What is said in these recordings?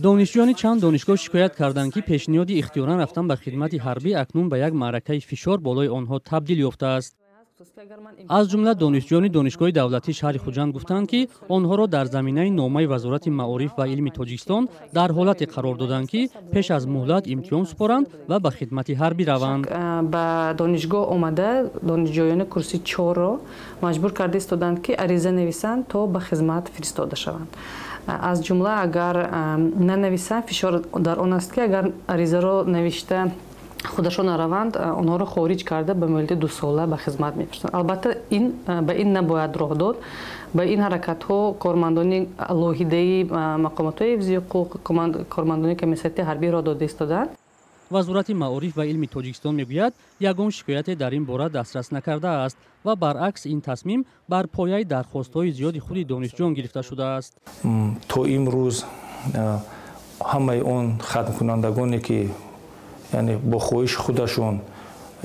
دانشجویان چند دانشگاه شکایت کردند که پیشنهاد اختیارا رفتن به خدمت حربی اکنون به یک معرکه فشار بالای آنها تبدیل یافته است. از جمله دانشجویان دانشگاه دولتی شهر خوجند گفتند که آنها را در زمینه نامه وزارت معارف و علم تاجیکستان در حالت قرار دادند که پیش از مهلت امتحان سپارند و به خدمت حربی روند. به دانشگاه آمده دانشجویان کورس 4 را مجبور کرده ایستادند که عریضه نویسند تا به خدمت فرستاده شوند. از جمله اگر ننویسند فشار در آن است که اگر عریضه را نوشته خودشان روند آنها را خارج کرده به مدت 2 ساله به خدمت می‌فرستند. البته به این نباید راه داد. به این حرکت ها کارمندان لاهیده مقامات حفظی حقوق کارمندان کمیسیت حربی را داده ایستادند. وزارت معارف و علم تاجیکستان میگوید یگان شکایت در این باره دسترس نکرده است و برعکس این تصمیم بر پایه درخواست‌های زیاد خود دانشجویان گرفته شده است. تا امروز همه اون ختم کنندگانی که یعنی با خواهش خودشون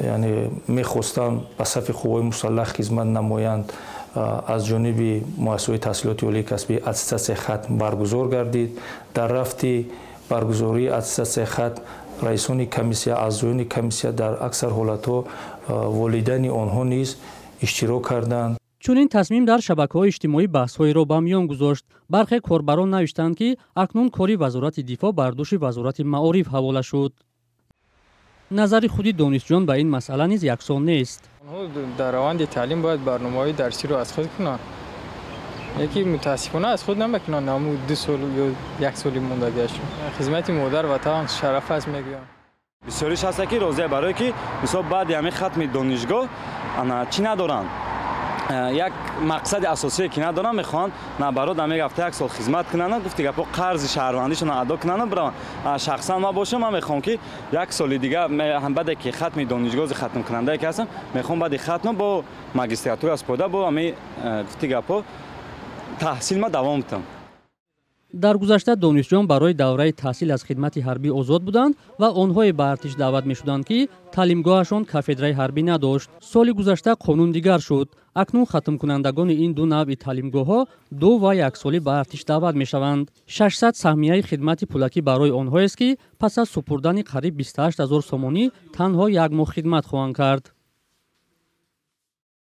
یعنی میخواستن به صف قوای مسلح خدمت نمایند از جانب مؤسسه تحصیلات عالی کسبی اتستاسیای ختم برگزار گردید. در رفت برگزاری اتستاسیای ختم رئیسان کمیسیه اعضایان کمیسیه در اکثر حالت‌ها والدین آنها نیز اشتراک کردند. چون این تصمیم در شبکه‌های اجتماعی بحث‌های را به میان گذاشت. برخی کاربران نوشتند که اکنون کاری وزارت دفاع بر دوش وزارت معارف حواله شد. نظر خود دانشجویان به این مسئله نیز یکسان نیست. آنها در روند تعلیم باید برنامه‌های درسی را از خود کنند. یکی متاسفانه از خود نمیکنند. نمو 2 سال یا 1 سالی موندگی است. خدمت مادر وطن شرف است میگویم. بسیاریش هست که روزه برای که مثلا بعد همین ختم دانشگاه انا چی ندارن. یک مقصد اساسی که ندارن میخوان نه برات همین هفته 1 سال خدمت کنن گفتی که قرض شهروندیشون ادا کنن برن. شخصا ما باشم من میخوام که 1 سال دیگه هم بعد که ختم دانشگاه ختم کننده که هستم میخوام بعد ختم با ماجستراتور اسپودا با همین گفتی گپا تحصیل ما دوام بدم. در گذشته دانشجویان برای دوره تحصیل از خدمت حربی آزاد بودند و آنها به ارتش دعوت می‌شدند که تعلیمگاهشان کافدرای حربی نداشت. سال گذشته قانون دیگر شد. اکنون ختم کنندگان این دو نوع تعلیمگاه‌ها 2 و 1 ساله به ارتش دعوت می‌شوند. 600 سهمیه خدمت پولکی برای آنها است که پس از سپردن قریب 28000 سومانی تنها 1 ماه خدمت خواهند کرد.